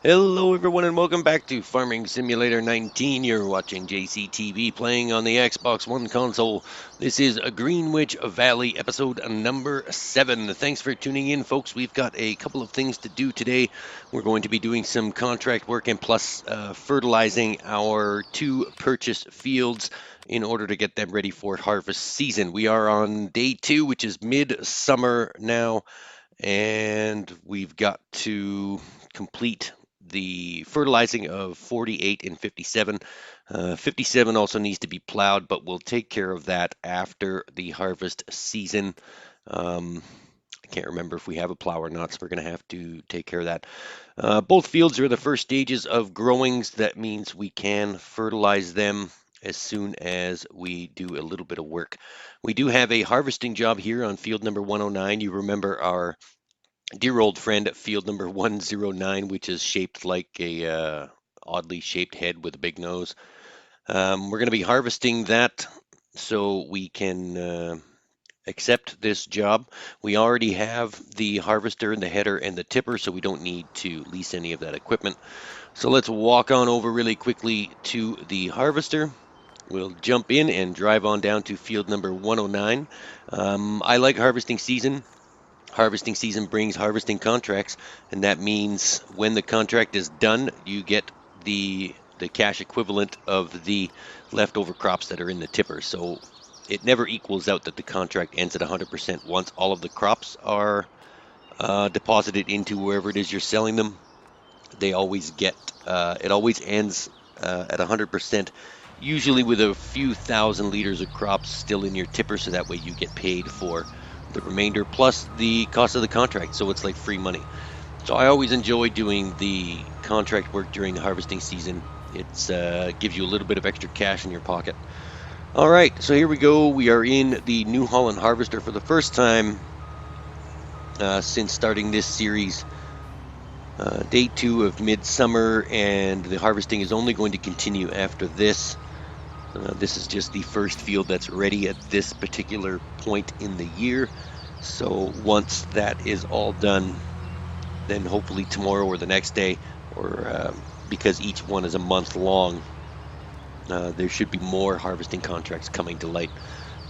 Hello everyone and welcome back to Farming Simulator 19. You're watching JCTV playing on the Xbox One console. This is a Greenwich Valley episode number 7. Thanks for tuning in, folks. We've got a couple of things to do today. We're going to be doing some contract work and plus fertilizing our 2 purchased fields in order to get them ready for harvest season. We are on day 2, which is mid-summer now, and we've got to complete the fertilizing of 48 and 57. 57 also needs to be plowed, but we'll take care of that after the harvest season. I can't remember if we have a plow or not, so we're going to have to take care of that. Both fields are the first stages of growings. That means we can fertilize them as soon as we do a little bit of work. We do have a harvesting job here on field number 109. You remember our dear old friend at field number 109, which is shaped like a oddly shaped head with a big nose. We're going to be harvesting that so we can accept this job. We already have the harvester and the header and the tipper, so we don't need to lease any of that equipment. So let's walk on over really quickly to the harvester. We'll jump in and drive on down to field number 109. I like harvesting season. Harvesting season brings harvesting contracts, and that means when the contract is done, you get the cash equivalent of the leftover crops that are in the tipper. So it never equals out that the contract ends at 100% once all of the crops are deposited into wherever it is you're selling them. They always get it always ends at 100%, usually with a few thousand liters of crops still in your tipper, so that way you get paid for the remainder plus the cost of the contract, so it's like free money. So I always enjoy doing the contract work during the harvesting season. It gives you a little bit of extra cash in your pocket. All right, so here we go. We are in the New Holland Harvester for the first time since starting this series. Day 2 of midsummer, and the harvesting is only going to continue after this. This is just the first field that's ready at this particular point in the year. So once that is all done, then hopefully tomorrow or the next day, or because each one is a month long, there should be more harvesting contracts coming to light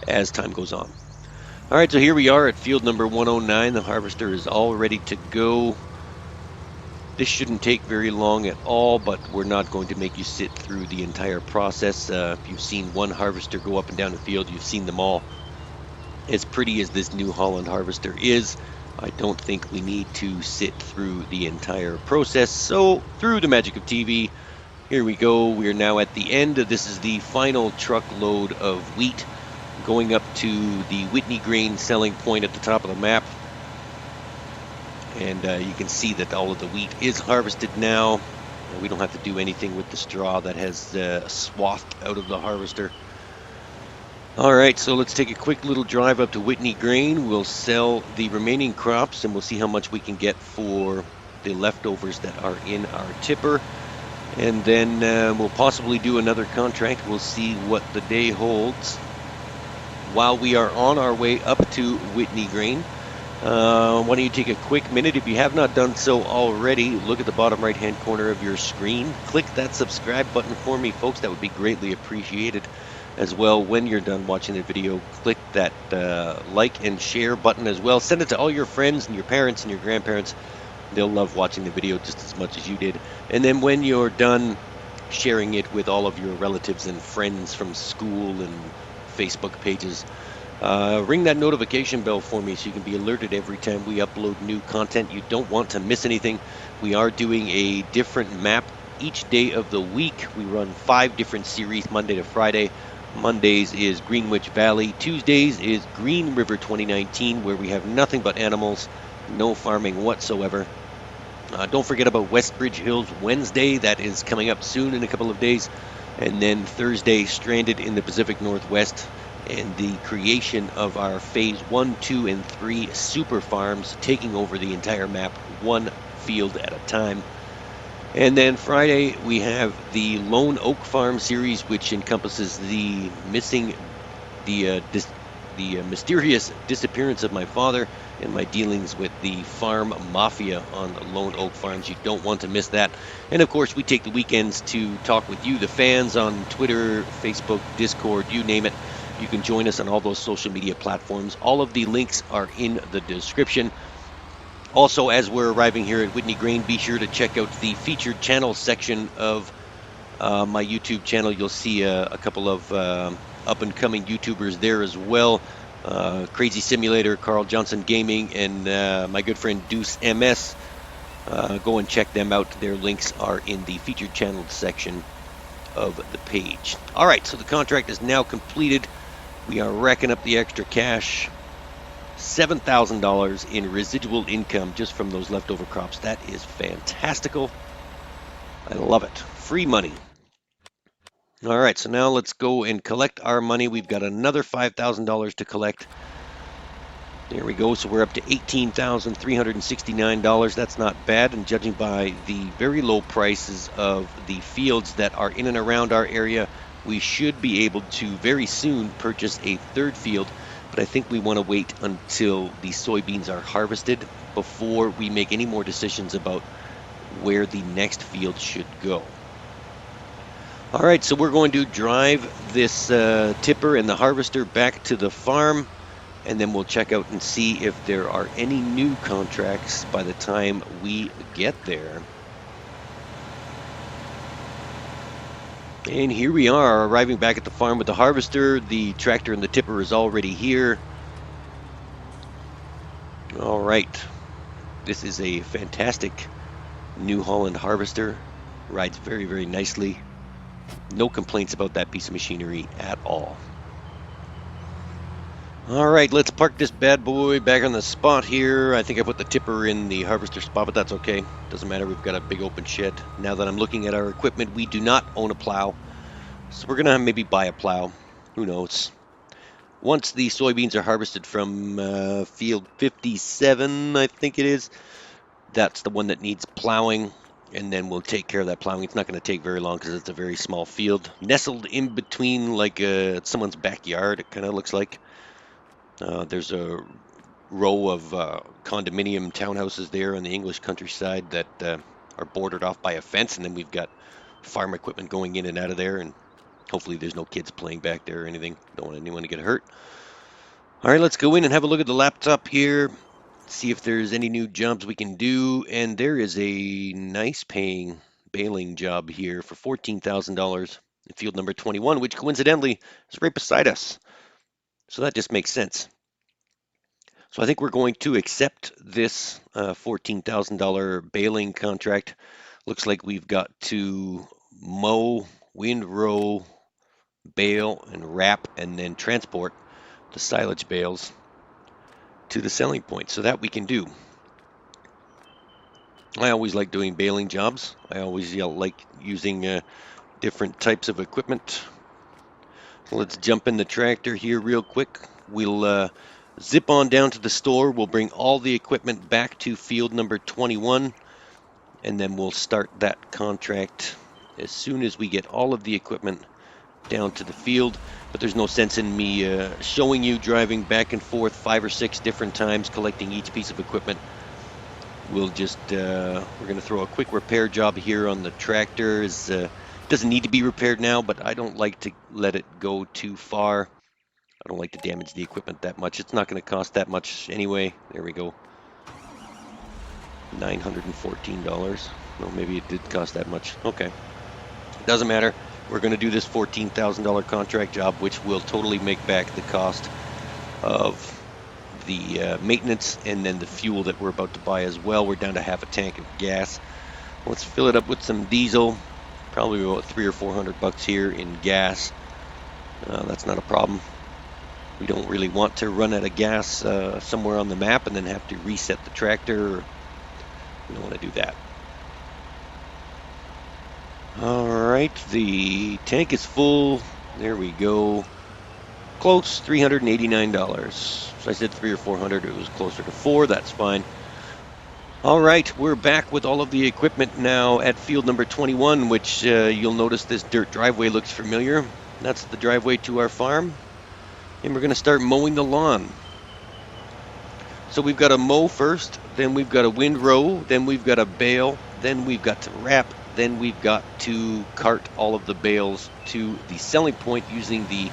as time goes on. All right, so here we are at field number 109. The harvester is all ready to go. This shouldn't take very long at all, but we're not going to make you sit through the entire process. If you've seen one harvester go up and down the field, you've seen them all. As pretty as this New Holland harvester is, I don't think we need to sit through the entire process. So, through the magic of TV, here we go. We are now at the end. This is the final truckload of wheat going up to the Whitney grain selling point at the top of the map. And you can see that all of the wheat is harvested now. We don't have to do anything with the straw that has swathed out of the harvester. All right, so let's take a quick little drive up to Whitney Grain. We'll sell the remaining crops, and we'll see how much we can get for the leftovers that are in our tipper. And then we'll possibly do another contract. We'll see what the day holds. While we are on our way up to Whitney Grain, why don't you take a quick minute, if you have not done so already, look at the bottom right hand corner of your screen, click that subscribe button for me, folks. That would be greatly appreciated. As well, when you're done watching the video, click that like and share button as well. Send it to all your friends and your parents and your grandparents. They'll love watching the video just as much as you did. And then when you're done sharing it with all of your relatives and friends from school and Facebook pages, ring that notification bell for me so you can be alerted every time we upload new content. You don't want to miss anything. We are doing a different map each day of the week. We run 5 different series, Monday to Friday. Mondays is Greenwich Valley. Tuesdays is Green River 2019, where we have nothing but animals, no farming whatsoever. Don't forget about Westbridge Hills Wednesday. That is coming up soon in a couple of days. And then Thursday, Stranded in the Pacific Northwest, and the creation of our phase 1, 2, and 3 super farms, taking over the entire map, one field at a time. And then Friday, we have the Lone Oak Farm series, which encompasses the mysterious disappearance of my father and my dealings with the farm mafia on Lone Oak Farms. You don't want to miss that. And of course, we take the weekends to talk with you, the fans, on Twitter, Facebook, Discord, you name it. You can join us on all those social media platforms. All of the links are in the description. Also, as we're arriving here at Whitney Grain, be sure to check out the featured channel section of my YouTube channel. You'll see a couple of up-and-coming YouTubers there as well. Crazy Simulator, Carl Johnson Gaming, and my good friend Deuce MS. Go and check them out. Their links are in the featured channel section of the page. All right, so the contract is now completed. We are racking up the extra cash. $7,000 in residual income just from those leftover crops. That is fantastical. I love it. Free money. All right, so now let's go and collect our money. We've got another $5,000 to collect. There we go. So we're up to $18,369. That's not bad. And judging by the very low prices of the fields that are in and around our area, we should be able to very soon purchase a third field. But I think we want to wait until the soybeans are harvested before we make any more decisions about where the next field should go. All right, so we're going to drive this tipper and the harvester back to the farm, and then we'll check out and see if there are any new contracts by the time we get there. And here we are, arriving back at the farm with the harvester. The tractor and the tipper is already here. All right. This is a fantastic New Holland harvester. Rides very, very nicely. No complaints about that piece of machinery at all. All right, let's park this bad boy back on the spot here. I think I put the tipper in the harvester spot, but that's okay. Doesn't matter, we've got a big open shed. Now that I'm looking at our equipment, we do not own a plow. So we're gonna maybe buy a plow. Who knows? Once the soybeans are harvested from field 57, I think it is, that's the one that needs plowing. And then we'll take care of that plowing. It's not going to take very long because it's a very small field. Nestled in between like someone's backyard, it kind of looks like. There's a row of condominium townhouses there in the English countryside that are bordered off by a fence, and then we've got farm equipment going in and out of there, and hopefully there's no kids playing back there or anything. Don't want anyone to get hurt. All right, let's go in and have a look at the laptop here, see if there's any new jobs we can do, and there is a nice paying baling job here for $14,000 in field number 21, which coincidentally is right beside us. So that just makes sense. So I think we're going to accept this $14,000 baling contract. Looks like we've got to mow, windrow, bale, and wrap, and then transport the silage bales to the selling point. So that we can do. I always like doing baling jobs. I always like using different types of equipment. Let's jump in the tractor here real quick. We'll zip on down to the store. We'll bring all the equipment back to field number 21, and then we'll start that contract as soon as we get all of the equipment down to the field. But there's no sense in me showing you driving back and forth 5 or 6 different times collecting each piece of equipment. We'll just we're going to throw a quick repair job here on the tractor. It doesn't need to be repaired now, but I don't like to let it go too far. I don't like to damage the equipment that much. It's not going to cost that much anyway. There we go. $914. Well, maybe it did cost that much. Okay. Doesn't matter. We're going to do this $14,000 contract job, which will totally make back the cost of the maintenance and then the fuel that we're about to buy as well. We're down to half a tank of gas. Let's fill it up with some diesel. Probably about $300 or $400 here in gas. That's not a problem. We don't really want to run out of gas somewhere on the map and then have to reset the tractor. We don't want to do that. All right, the tank is full. There we go. Close, $389. So I said 300 or 400. It was closer to 4. That's fine. All right, we're back with all of the equipment now at field number 21, which you'll notice this dirt driveway looks familiar. That's the driveway to our farm. And we're going to start mowing the lawn. So we've got to mow first, then we've got to windrow, then we've got to bale, then we've got to wrap, then we've got to cart all of the bales to the selling point using the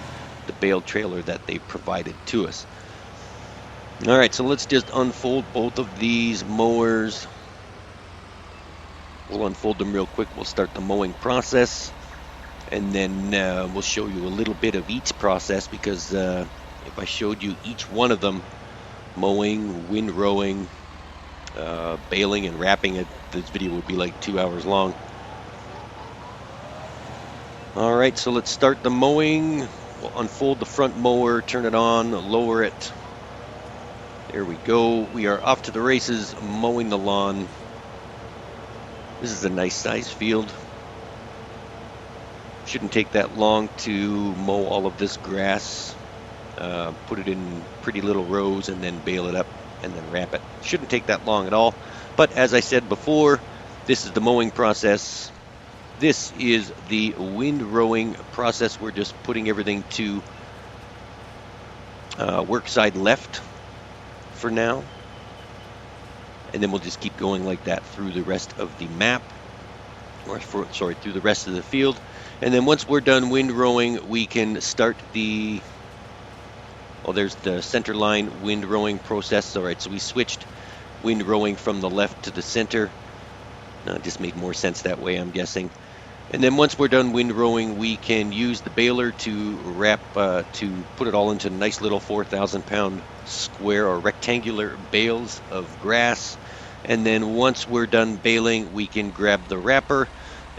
bale trailer that they provided to us. All right, so let's just unfold both of these mowers. We'll unfold them real quick. We'll start the mowing process, and then we'll show you a little bit of each process, because if I showed you each one of them, mowing, windrowing, baling, and wrapping it, this video would be like 2 hours long. All right, so let's start the mowing. We'll unfold the front mower, turn it on, lower it. There we go. We are off to the races, mowing the lawn. This is a nice size field. Shouldn't take that long to mow all of this grass. Put it in pretty little rows and then bale it up and then wrap it. Shouldn't take that long at all. But as I said before, this is the mowing process. This is the windrowing process. We're just putting everything to work side left for now. And then we'll just keep going like that through the rest of the map. Through the rest of the field. And then once we're done windrowing, we can start the... Oh, there's the center line windrowing process. All right, so we switched windrowing from the left to the center. It just made more sense that way, I'm guessing. And then once we're done windrowing, we can use the baler to wrap, to put it all into nice little 4,000-pound square or rectangular bales of grass. And then once we're done baling, we can grab the wrapper,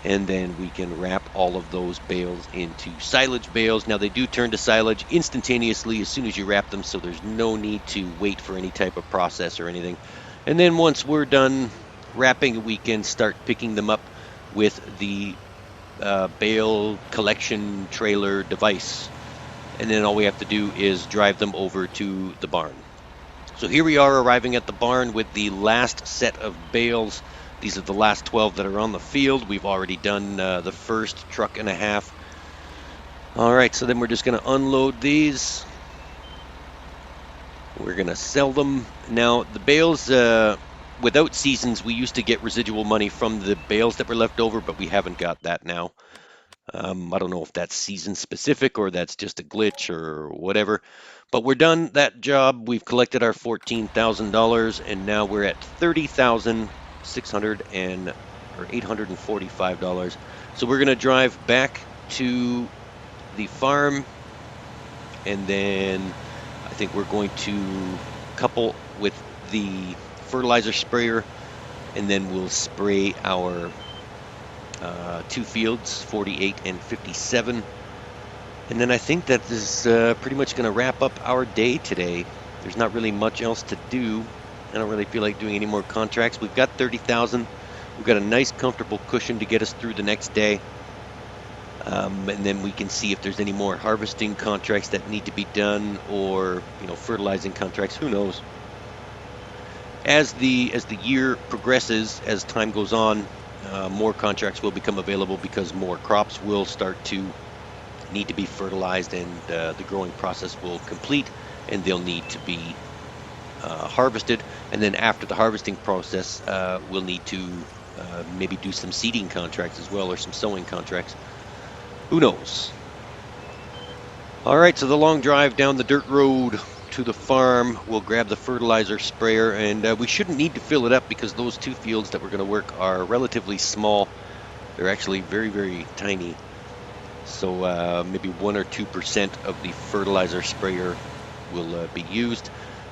and then we can wrap all of those bales into silage bales. Now, they do turn to silage instantaneously as soon as you wrap them, so there's no need to wait for any type of process or anything. And then once we're done wrapping, we can start picking them up with the bale collection trailer device. And then all we have to do is drive them over to the barn. So here we are arriving at the barn with the last set of bales. These are the last 12 that are on the field. We've already done the first truck and a half. All right, so then we're just going to unload these. We're going to sell them. Now, the bales, without seasons, we used to get residual money from the bales that were left over, but we haven't got that now. I don't know if that's season specific or that's just a glitch or whatever. But we're done that job. We've collected our $14,000, and now we're at $845. So we're going to drive back to the farm, and then I think we're going to couple with the fertilizer sprayer, and then we'll spray our two fields, 48 and 57. And then I think that this is pretty much going to wrap up our day today. There's not really much else to do. I don't really feel like doing any more contracts. We've got 30,000. We've got a nice comfortable cushion to get us through the next day. And then we can see if there's any more harvesting contracts that need to be done, or fertilizing contracts. Who knows? As the year progresses, as time goes on, more contracts will become available because more crops will start to need to be fertilized, and the growing process will complete, and they'll need to be harvested. And then after the harvesting process, we'll need to maybe do some seeding contracts as well, or some sowing contracts. Who knows? All right, so the long drive down the dirt road to the farm. We'll grab the fertilizer sprayer, and we shouldn't need to fill it up because those two fields that we're going to work are relatively small. They're actually very, very tiny. So maybe 1 or 2% of the fertilizer sprayer will be used,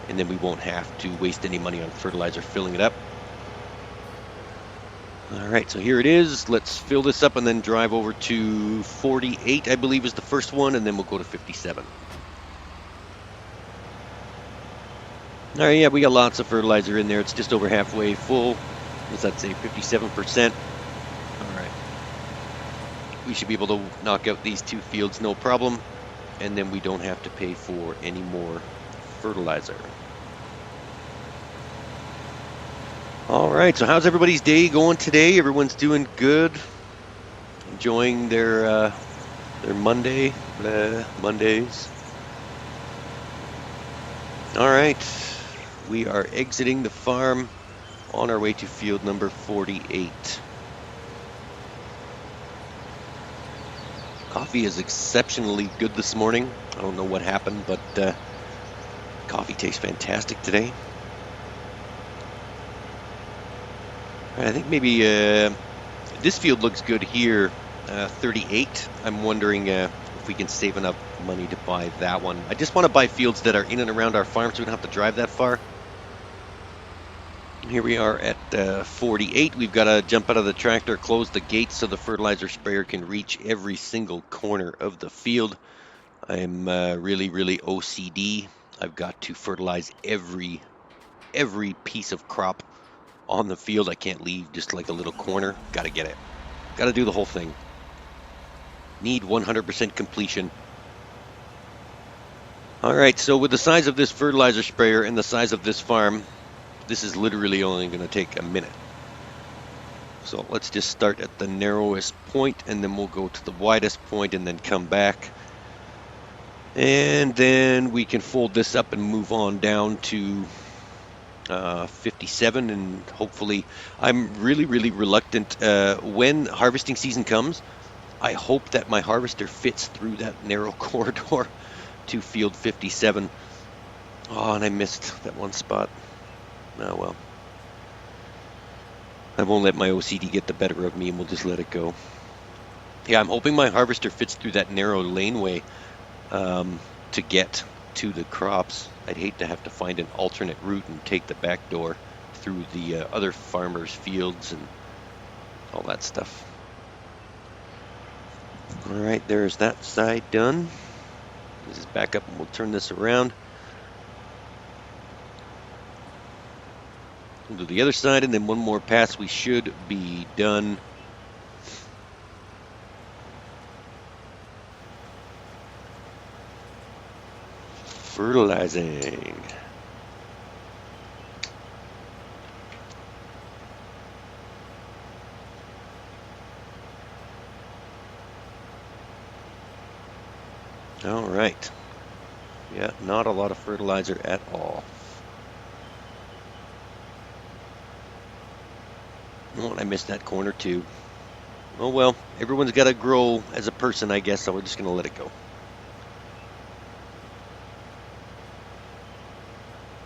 and then we won't have to waste any money on fertilizer filling it up. All right, so here it is. Let's fill this up and then drive over to 48, I believe is the first one, and then we'll go to 57. All right, yeah, we got lots of fertilizer in there. It's just over halfway full. What's that say, 57%? All right. We should be able to knock out these two fields no problem, and then we don't have to pay for any more fertilizer. All right, so how's everybody's day going today? Everyone's doing good, enjoying their Mondays. All right, We are exiting the farm on our way to field number 48. Coffee is exceptionally good this morning. I don't know what happened, but coffee tastes fantastic today. I think maybe this field looks good here, 38. I'm wondering if we can save enough money to buy that one. I just want to buy fields that are in and around our farm so we don't have to drive that far. Here we are at 48. We've got to jump out of the tractor, close the gates so the fertilizer sprayer can reach every single corner of the field. I'm really OCD. I've got to fertilize every piece of crop on the field. I can't leave just like a little corner. Got to get it. Got to do the whole thing. Need 100% completion. All right, so with the size of this fertilizer sprayer and the size of this farm, this is literally only going to take a minute. So let's just start at the narrowest point, and then we'll go to the widest point and then come back. And then we can fold this up and move on down to 57, and hopefully, I'm really reluctant. When harvesting season comes, I hope that my harvester fits through that narrow corridor to field 57. Oh, and I missed that one spot. Oh well. I won't let my OCD get the better of me, and we'll just let it go. Yeah, I'm hoping my harvester fits through that narrow laneway to get to the crops. I'd hate to have to find an alternate route and take the back door through the other farmers' fields and all that stuff. All right, there's that side done. This is back up, and we'll turn this around. We'll do the other side, and then one more pass. We should be done. Fertilizing. All right. Yeah, not a lot of fertilizer at all. Oh, I missed that corner too. Oh well, everyone's got to grow as a person, I guess, so we're just going to let it go.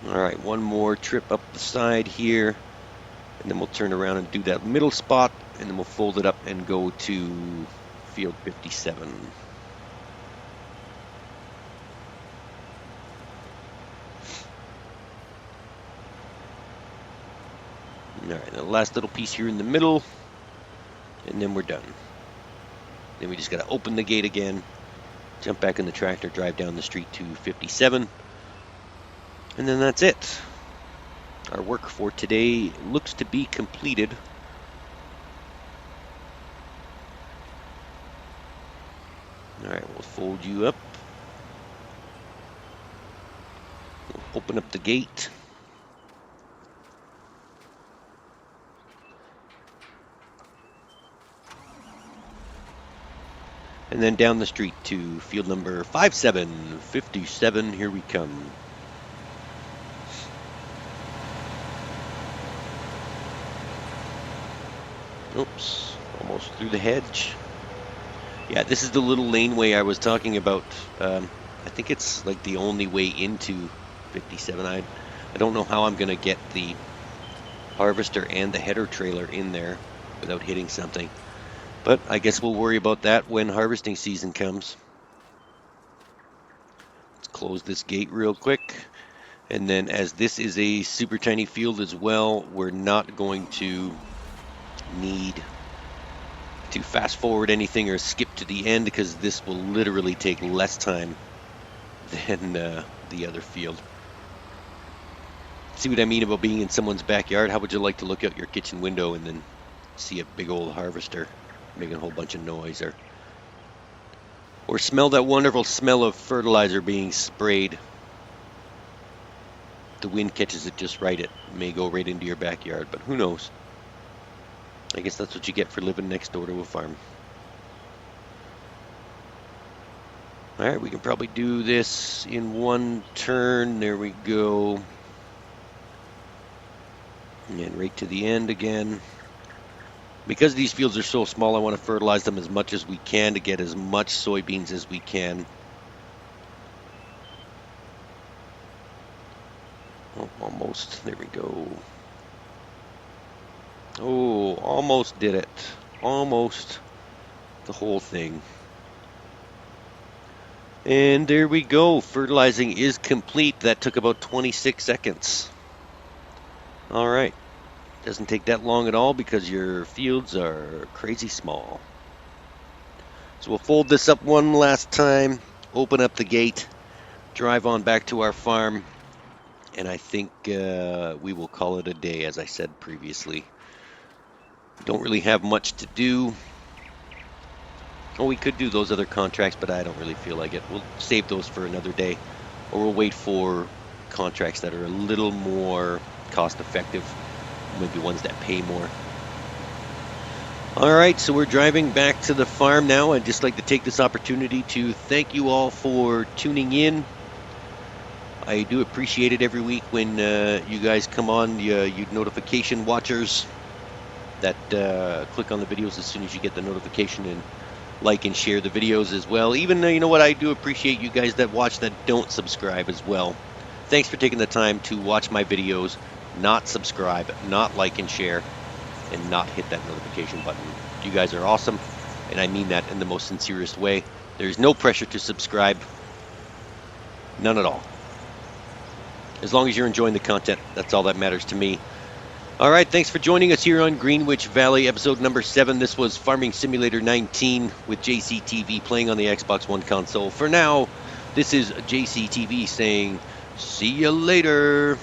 All right, one more trip up the side here, and then we'll turn around and do that middle spot, and then we'll fold it up and go to field 57. All right, the last little piece here in the middle, and then we're done. Then we just got to open the gate again, jump back in the tractor, drive down the street to 57, and then that's it. Our work for today looks to be completed. All right, we'll fold you up. We'll open up the gate. And then down the street to field number 57. Here we come. Oops, almost through the hedge. Yeah, this is the little laneway I was talking about. I think it's like the only way into 57. I don't know how I'm going to get the harvester and the header trailer in there without hitting something. But I guess we'll worry about that when harvesting season comes. Let's close this gate real quick. And then as this is a super tiny field as well, we're not going to need to fast forward anything or skip to the end, because this will literally take less time than the other field. See what I mean about being in someone's backyard? How would you like to look out your kitchen window and then see a big old harvester making a whole bunch of noise, or smell that wonderful smell of fertilizer being sprayed? The wind catches it just right, it may go right into your backyard, but who knows? I guess that's what you get for living next door to a farm. All right, we can probably do this in one turn. There we go. And right to the end again. Because these fields are so small, I want to fertilize them as much as we can to get as much soybeans as we can. Oh, almost. There we go. Oh, almost did it. Almost the whole thing. And there we go. Fertilizing is complete. That took about 26 seconds. All right. Doesn't take that long at all because your fields are crazy small. So we'll fold this up one last time, open up the gate, drive on back to our farm, and I think we will call it a day, as I said previously. Don't really have much to do. Oh, we could do those other contracts, but I don't really feel like it. We'll save those for another day, or we'll wait for contracts that are a little more cost-effective, maybe ones that pay more. All right, so we're driving back to the farm now. I'd just like to take this opportunity to thank you all for tuning in. I do appreciate it every week when you guys come on, you notification watchers that click on the videos as soon as you get the notification and like and share the videos as well. Even though, you know what, I do appreciate you guys that watch that don't subscribe as well. Thanks for taking the time to watch my videos, not subscribe, not like and share, and not hit that notification button. You guys are awesome, and I mean that in the most sincerest way. There's no pressure to subscribe. None at all. As long as you're enjoying the content, that's all that matters to me. All right, thanks for joining us here on Greenwich Valley, episode number 7. This was Farming Simulator 19 with JCTV playing on the Xbox One console. For now, this is JCTV saying, see you later.